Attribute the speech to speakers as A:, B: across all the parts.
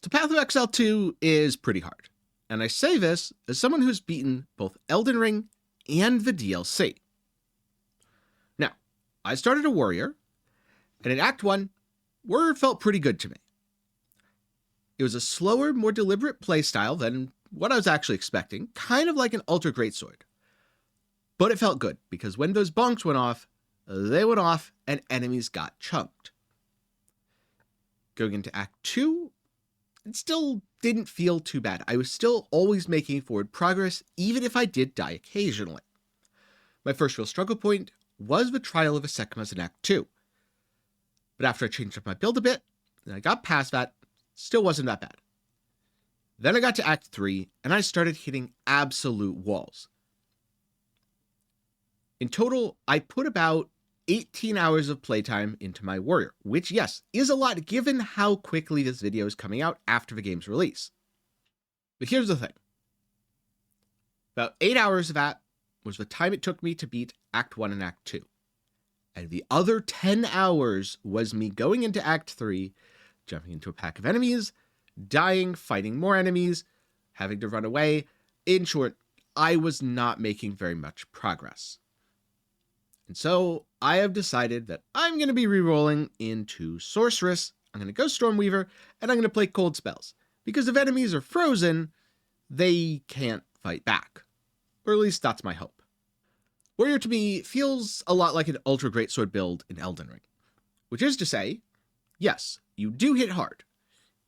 A: The path of Exile 2 is pretty hard, and I say this as someone who's beaten both Elden Ring and the DLC. Now, I started a warrior, and in Act 1, warrior felt pretty good to me. It was a slower, more deliberate playstyle than what I was actually expecting, kind of like an Ultra Greatsword. But it felt good, because when those bonks went off, they went off and enemies got chunked. Going into Act 2, it still didn't feel too bad. I was still always making forward progress, even if I did die occasionally. My first real struggle point was the Trial of Asekimas in Act 2. But after I changed up my build a bit, and I got past that, still wasn't that bad. Then I got to Act 3, and I started hitting absolute walls. In total, I put about 18 hours of playtime into my warrior, which, yes, is a lot given how quickly this video is coming out after the game's release. But here's the thing. About 8 hours of that was the time it took me to beat Act 1 and Act 2. And the other 10 hours was me going into Act 3, jumping into a pack of enemies, dying, fighting more enemies, having to run away. In short, I was not making very much progress. And so I have decided that I'm going to be rerolling into Sorceress, I'm going to go Stormweaver, and I'm going to play cold spells. Because if enemies are frozen, they can't fight back. Or at least that's my hope. Warrior to me feels a lot like an Ultra Greatsword build in Elden Ring. Which is to say, yes, you do hit hard.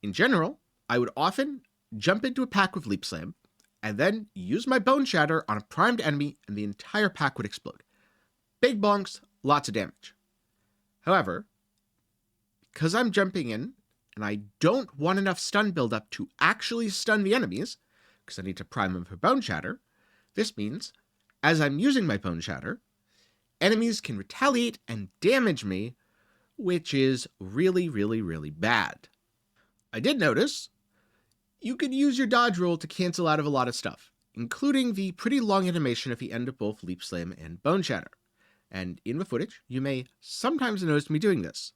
A: In general, I would often jump into a pack with Leap Slam, and then use my Bone Shatter on a primed enemy and the entire pack would explode. Big bonks, lots of damage. However, because I'm jumping in, and I don't want enough stun buildup to actually stun the enemies, because I need to prime them for Bone Shatter, this means, as I'm using my Bone Shatter, enemies can retaliate and damage me, which is really, really, really bad. I did notice, you could use your dodge roll to cancel out of a lot of stuff, including the pretty long animation at the end of both Leap Slam and Bone Shatter. And in the footage, you may sometimes notice me doing this.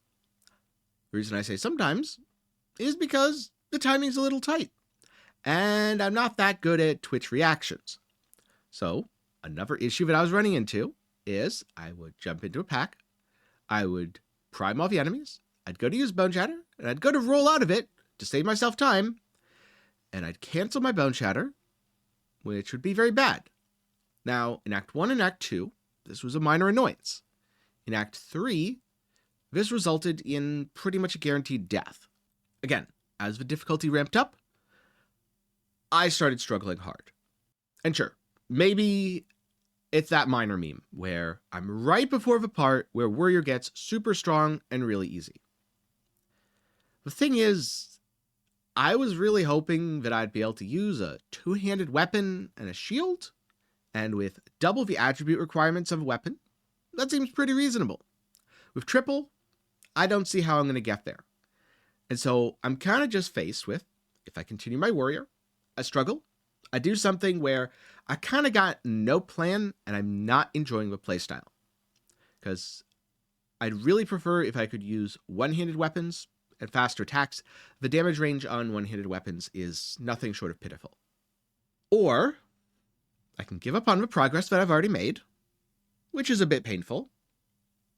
A: The reason I say sometimes is because the timing's a little tight, and I'm not that good at Twitch reactions. So, another issue that I was running into is I would jump into a pack, I would prime all the enemies, I'd go to use Bone Shatter, and I'd go to roll out of it to save myself time, and I'd cancel my Bone Shatter, which would be very bad. Now, in Act 1 and Act 2, this was a minor annoyance. In Act 3, this resulted in pretty much a guaranteed death. Again, as the difficulty ramped up, I started struggling hard. And sure, maybe it's that minor meme where I'm right before the part where Warrior gets super strong and really easy. The thing is, I was really hoping that I'd be able to use a two-handed weapon and a shield, and with double the attribute requirements of a weapon, that seems pretty reasonable. With triple, I don't see how I'm going to get there. And so I'm kind of just faced with, if I continue my warrior, I struggle, I do something where I kind of got no plan and I'm not enjoying the playstyle. Because I'd really prefer if I could use one-handed weapons and faster attacks. The damage range on one-handed weapons is nothing short of pitiful. Or I can give up on the progress that I've already made, which is a bit painful.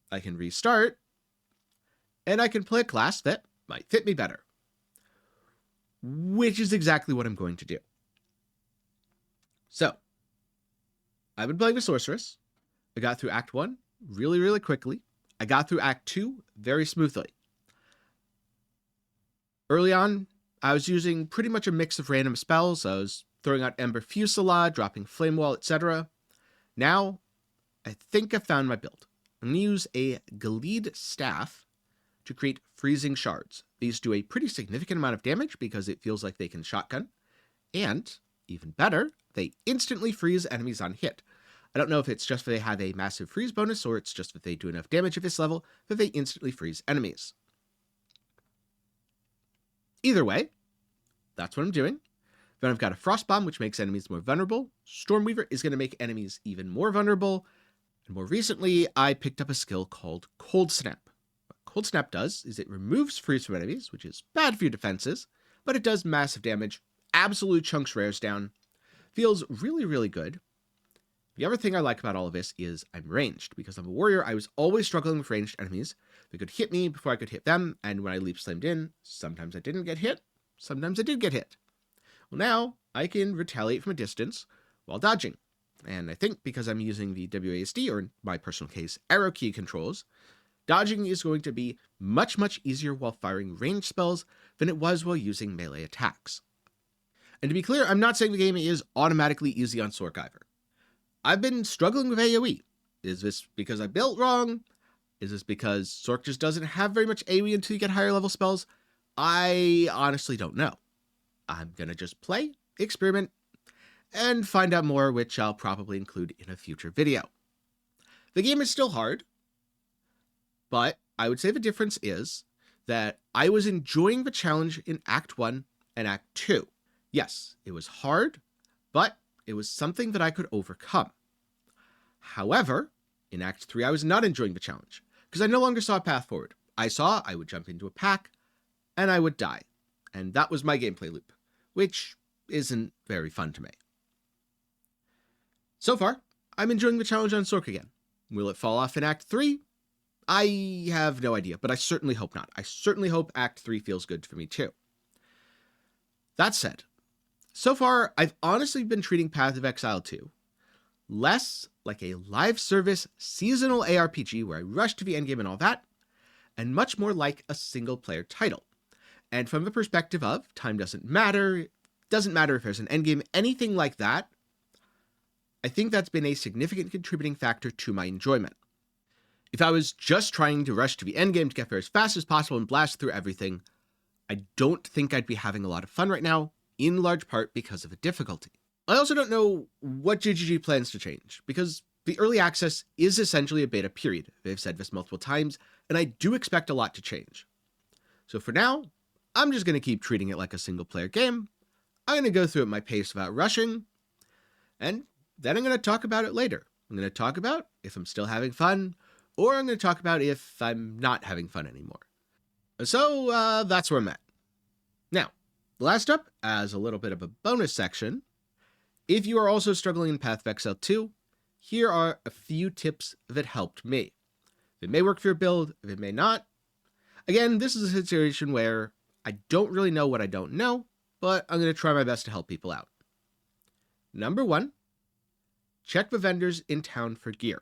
A: I can restart, and I can play a class that might fit me better, which is exactly what I'm going to do. So, I've been playing the Sorceress. I got through Act 1 really, really quickly. I got through Act 2 very smoothly. Early on, I was using pretty much a mix of random spells. I was throwing out Ember Fusillade, dropping Flame Wall, etc. Now, I think I found my build. I'm going to use a Gleed Staff to create Freezing Shards. These do a pretty significant amount of damage because it feels like they can shotgun. And, even better, they instantly freeze enemies on hit. I don't know if it's just that they have a massive freeze bonus or it's just that they do enough damage at this level that they instantly freeze enemies. Either way, that's what I'm doing. Then I've got a Frost Bomb, which makes enemies more vulnerable. Stormweaver is going to make enemies even more vulnerable. And more recently, I picked up a skill called Cold Snap. What Cold Snap does is it removes freeze from enemies, which is bad for your defenses, but it does massive damage, absolute chunks rares down, feels really, really good. The other thing I like about all of this is I'm ranged. Because I'm a warrior, I was always struggling with ranged enemies. They could hit me before I could hit them, and when I leap slammed in, sometimes I didn't get hit, sometimes I did get hit. Well, now I can retaliate from a distance while dodging. And I think because I'm using the WASD, or in my personal case, arrow key controls, dodging is going to be much, much easier while firing ranged spells than it was while using melee attacks. And to be clear, I'm not saying the game is automatically easy on Sorc either. I've been struggling with AoE. Is this because I built wrong? Is this because Sorc just doesn't have very much AoE until you get higher level spells? I honestly don't know. I'm gonna just play, experiment, and find out more, which I'll probably include in a future video. The game is still hard, but I would say the difference is that I was enjoying the challenge in Act 1 and Act 2. Yes, it was hard, but it was something that I could overcome. However, in Act 3, I was not enjoying the challenge, because I no longer saw a path forward. I saw I would jump into a pack, and I would die. And that was my gameplay loop, which isn't very fun to me. So far, I'm enjoying the challenge on Sorc again. Will it fall off in Act 3? I have no idea, but I certainly hope not. I certainly hope Act 3 feels good for me too. That said, so far, I've honestly been treating Path of Exile 2 less like a live service seasonal ARPG where I rush to the endgame and all that, and much more like a single player title. And from the perspective of time doesn't matter if there's an endgame, anything like that, I think that's been a significant contributing factor to my enjoyment. If I was just trying to rush to the endgame to get there as fast as possible and blast through everything, I don't think I'd be having a lot of fun right now, in large part because of the difficulty. I also don't know what GGG plans to change, because the early access is essentially a beta period. They've said this multiple times, and I do expect a lot to change. So for now, I'm just going to keep treating it like a single player game. I'm going to go through it at my pace without rushing, and then I'm going to talk about it later. I'm going to talk about if I'm still having fun, or I'm going to talk about if I'm not having fun anymore. So that's where I'm at. Now, last up, as a little bit of a bonus section, if you are also struggling in Path of Exile 2, here are a few tips that helped me. It may work for your build, it may not. Again, this is a situation where I don't really know what I don't know, but I'm going to try my best to help people out. Number 1, check the vendors in town for gear.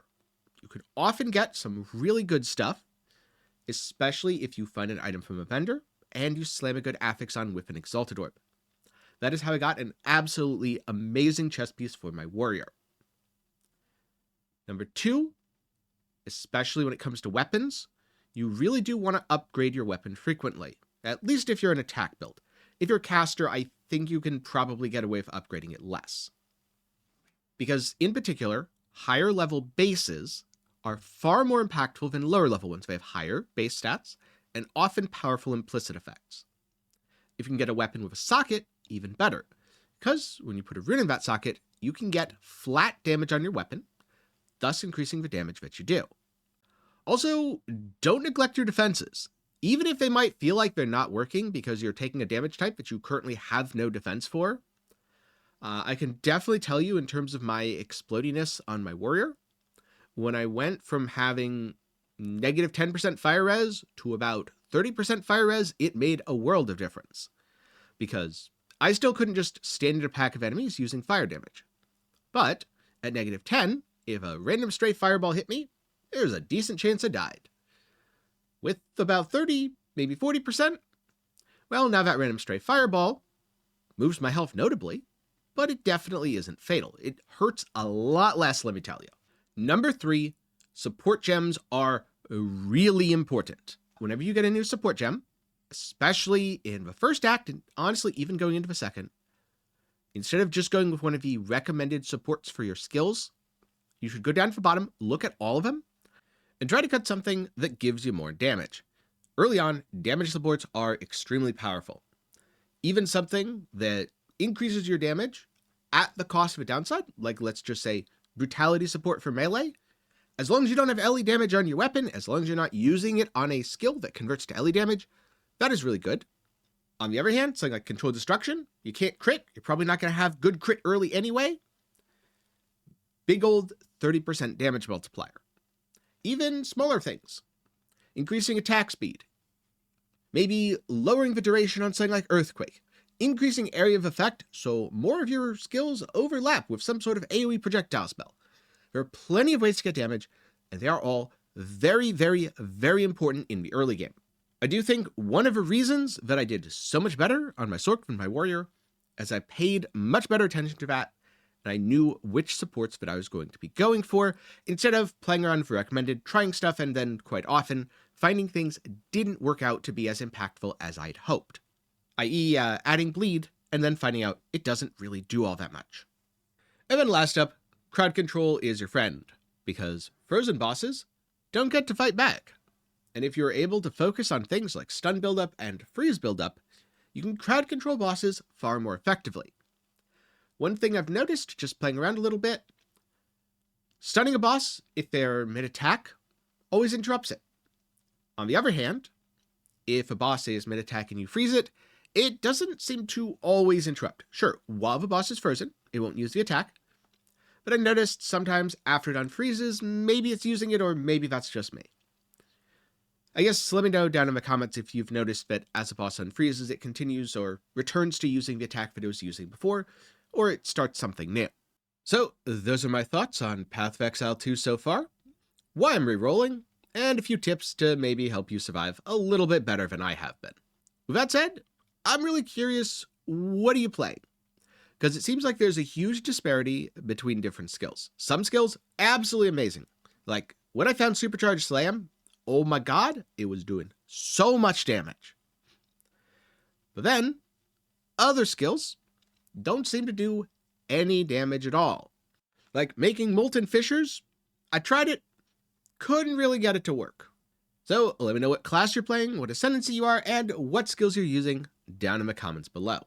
A: You could often get some really good stuff, especially if you find an item from a vendor and you slam a good affix on with an Exalted Orb. That is how I got an absolutely amazing chest piece for my warrior. Number 2, especially when it comes to weapons, you really do want to upgrade your weapon frequently, at least if you're an attack build. If you're a caster, I think you can probably get away with upgrading it less. Because in particular, higher level bases are far more impactful than lower level ones. They have higher base stats and often powerful implicit effects. If you can get a weapon with a socket, even better, because when you put a rune in that socket, you can get flat damage on your weapon, thus increasing the damage that you do. Also, don't neglect your defenses. Even if they might feel like they're not working because you're taking a damage type that you currently have no defense for, I can definitely tell you in terms of my explodiness on my warrior, when I went from having negative 10% fire res to about 30% fire res, it made a world of difference. Because I still couldn't just stand in a pack of enemies using fire damage. But at negative 10, if a random stray fireball hit me, there's a decent chance I died. With about 30, maybe 40%, well, now that random stray fireball moves my health notably, but it definitely isn't fatal. It hurts a lot less, let me tell you. Number 3, support gems are really important. Whenever you get a new support gem, especially in the first act, and honestly, even going into the second, instead of just going with one of the recommended supports for your skills, you should go down to the bottom, look at all of them, and try to cut something that gives you more damage. Early on, damage supports are extremely powerful. Even something that increases your damage at the cost of a downside, like let's just say brutality support for melee, as long as you don't have LE damage on your weapon, as long as you're not using it on a skill that converts to LE damage, that is really good. On the other hand, something like Control Destruction, you can't crit. You're probably not going to have good crit early anyway. Big old 30% damage multiplier. Even smaller things. Increasing attack speed. Maybe lowering the duration on something like Earthquake. Increasing area of effect, so more of your skills overlap with some sort of AoE projectile spell. There are plenty of ways to get damage, and they are all very, very, very important in the early game. I do think one of the reasons that I did so much better on my Sorc than my Warrior, as I paid much better attention to that, and I knew which supports that I was going to be going for, instead of playing around for recommended, trying stuff, and then quite often finding things didn't work out to be as impactful as I'd hoped. I.e. adding bleed, and then finding out it doesn't really do all that much. And then last up, crowd control is your friend, because frozen bosses don't get to fight back. And if you're able to focus on things like stun buildup and freeze buildup, you can crowd control bosses far more effectively. One thing I've noticed just playing around a little bit, stunning a boss if they're mid-attack always interrupts it. On the other hand, if a boss is mid-attack and you freeze it, it doesn't seem to always interrupt. Sure, while the boss is frozen, it won't use the attack, but I noticed sometimes after it unfreezes, maybe it's using it or maybe that's just me. I guess let me know down in the comments if you've noticed that as a boss unfreezes, it continues or returns to using the attack that it was using before, or it starts something new. So, those are my thoughts on Path of Exile 2 so far, why I'm rerolling, and a few tips to maybe help you survive a little bit better than I have been. With that said, I'm really curious, what are you playing? Because it seems like there's a huge disparity between different skills. Some skills, absolutely amazing. Like, when I found Supercharged Slam, oh my god, it was doing so much damage. But then, other skills don't seem to do any damage at all. Like making Molten Fissures, I tried it, couldn't really get it to work. So let me know what class you're playing, what ascendancy you are, and what skills you're using down in the comments below.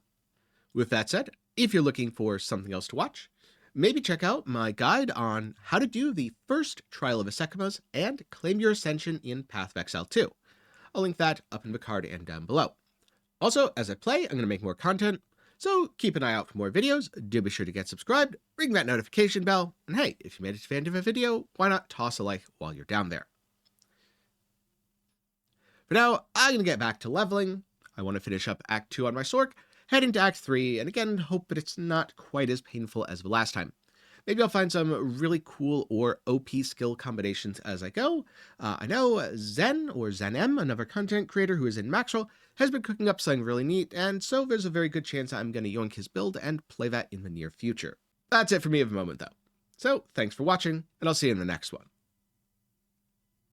A: With that said, if you're looking for something else to watch, maybe check out my guide on how to do the first Trial of Isekimas and claim your ascension in Path of Exile 2. I'll link that up in the card and down below. Also, as I play, I'm going to make more content, so keep an eye out for more videos. Do be sure to get subscribed, ring that notification bell, and hey, if you made it to the end of a video, why not toss a like while you're down there. For now, I'm going to get back to leveling. I want to finish up Act 2 on my Sorc, head into Act 3, and again, hope that it's not quite as painful as the last time. Maybe I'll find some really cool or OP skill combinations as I go. I know Zen, or ZenM, another content creator who is in Maxwell, has been cooking up something really neat, and so there's a very good chance I'm going to yoink his build and play that in the near future. That's it for me at the moment, though. So, thanks for watching, and I'll see you in the next one.